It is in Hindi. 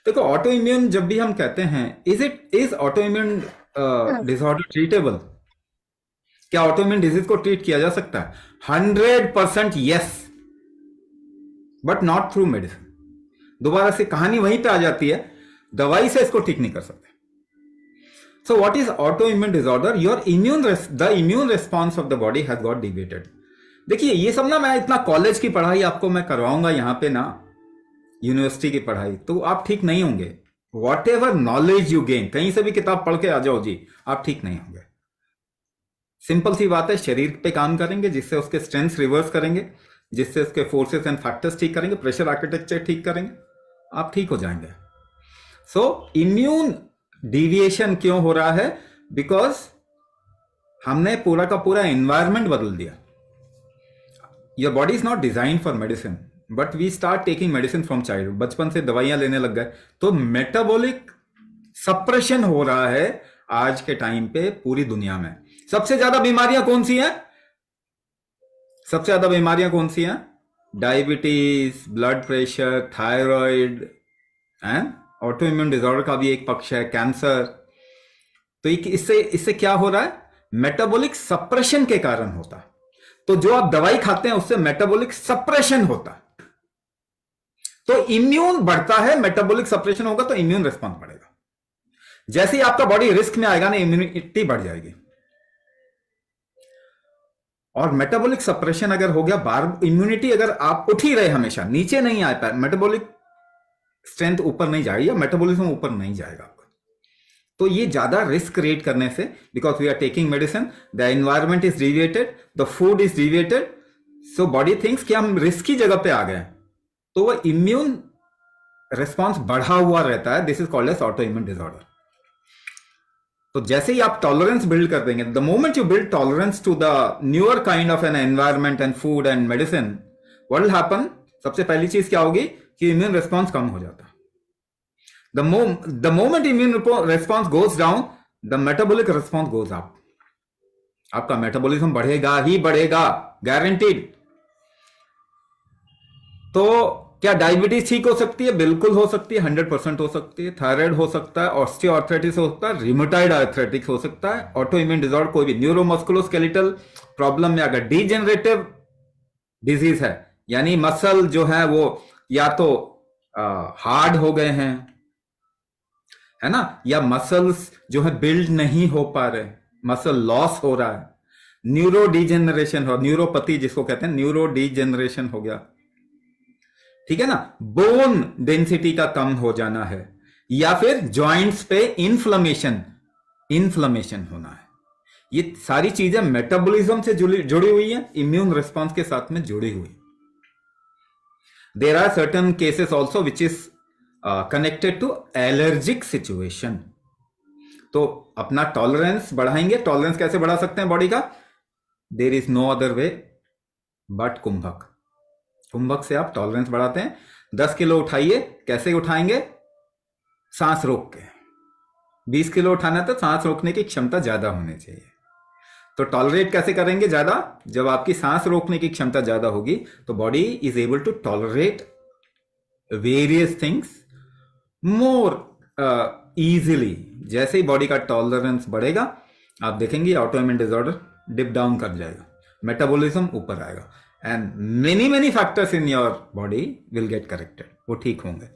देखो ऑटो इम्यून जब भी हम कहते हैं, is auto immune disorder treatable? क्या ऑटो इम्यून डिजीज को ट्रीट किया जा सकता है? 100% yes, but not through medicine. दोबारा से कहानी वहीं पे आ जाती है, दवाई से इसको ठीक नहीं कर सकते। So what is auto immune disorder? Your the immune response of the body has got deviated. देखिए ये सब ना, मैं इतना कॉलेज की पढ़ाई आपको मैं करवाऊंगा यहां पे ना, यूनिवर्सिटी की पढ़ाई, तो आप ठीक नहीं होंगे। What ever knowledge you gain, कहीं से भी किताब पढ़ के आ जाओ जी, आप ठीक नहीं होंगे। सिंपल सी बात है, शरीर पे काम करेंगे जिससे उसके स्ट्रेंथ रिवर्स करेंगे, जिससे उसके फोर्सेस एंड फैक्टर्स ठीक करेंगे, प्रेशर आर्किटेक्चर ठीक करेंगे, आप ठीक हो जाएंगे। सो इम्यून डिविएशन क्यों हो रहा है? बिकॉज हमने पूरा का पूरा एनवायरमेंट बदल दिया। Your body is not design for medicine, but we start taking medicine from childhood, बचपन से दवाइयां लेने लग गए, तो मेटाबॉलिक सप्रेशन हो रहा है आज के टाइम पे पूरी दुनिया में। सबसे ज्यादा बीमारियां कौन सी हैं? सबसे ज्यादा बीमारियां कौन सी हैं? Diabetes, blood pressure, thyroid, and auto immune disorder का भी एक पक्ष है, कैंसर। तो इससे क्या हो रहा है? मेटाबॉलिक सप्रेशन के कारण होता है। तो जो आप दवाई खाते हैं उससे मेटाबॉलिक सप्रेशन होता है, तो इम्यून बढ़ता है, मेटाबॉलिक सप्रेशन होगा तो इम्यून रिस्पॉन्स बढ़ेगा। जैसे ही आपका बॉडी रिस्क में आएगा ना, इम्यूनिटी बढ़ जाएगी। और मेटाबॉलिक सप्रेशन अगर हो गया, बार इम्यूनिटी अगर आप उठ ही रहे हमेशा, नीचे नहीं आ पाए, मेटाबॉलिक स्ट्रेंथ ऊपर नहीं जाएगी या मेटाबॉलिज्म ऊपर नहीं जाएगा आपका, तो ये ज्यादा रिस्क क्रिएट करने से, because we are taking medicine, the environment is deviated, the food is deviated, so body thinks कि हम रिस्की जगह पे आ गए, तो वो इम्यून रिस्पॉन्स बढ़ा हुआ रहता है। This is called as auto immune disorder. तो जैसे ही आप टॉलरेंस बिल्ड कर देंगे, the moment you build tolerance to the newer kind of an environment and food and medicine, what will happen? सबसे पहली चीज क्या होगी कि इम्यून रिस्पॉन्स कम हो जाता है। The moment immune response goes down, the metabolic response goes up. आपका मेटाबॉलिज्म बढ़ेगा ही बढ़ेगा, गारंटीड। तो क्या डायबिटीज ठीक हो सकती है? बिल्कुल हो सकती है, 100% हो सकती है। थायराइड हो सकता है, ऑस्टियोआर्थराइटिस हो सकता है, रिमेटॉइड आर्थराइटिस हो सकता है, ऑटो इम्यून डिसऑर्डर, कोई भी न्यूरोमस्कुलोस्केलेटल प्रॉब्लम में अगर डीजेनरेटिव डिजीज है, यानी मसल जो है वो या तो हार्ड हो गए हैं, है ना, या मसल्स जो है बिल्ड नहीं हो पा रहे, मसल लॉस हो रहा है, न्यूरो डिजेनरेशन हो, न्यूरोपैथी जिसको कहते हैं, न्यूरो डिजेनरेशन हो गया, ठीक है ना, बोन डेंसिटी का कम हो जाना है, या फिर जॉइंट्स पे इन्फ्लेमेशन होना है। ये सारी चीजें मेटाबॉलिज्म से जुड़ी हुई है, इम्यून रिस्पॉन्स के साथ में जुड़ी हुई। There are certain cases also which is connected to allergic situation. तो अपना टॉलरेंस बढ़ाएंगे। टॉलरेंस कैसे बढ़ा सकते हैं बॉडी का? There is no other way but kumbhak. Kumbhak से आप टॉलरेंस बढ़ाते हैं। 10 किलो उठाइए, कैसे उठाएंगे? सांस रोक के। 20 किलो उठाना तो सांस रोकने की क्षमता ज्यादा होनी चाहिए। तो टॉलरेट कैसे करेंगे ज्यादा? जब आपकी सांस रोकने की क्षमता ज्यादा होगी तो body is able to tolerate various things more easily. जैसे ही बॉडी का टॉलरेंस बढ़ेगा, आप देखेंगे auto immune disorder dip down कर जाएगा, मेटाबॉलिज्म ऊपर आएगा, and many factors in your body will get corrected, वो ठीक होंगे।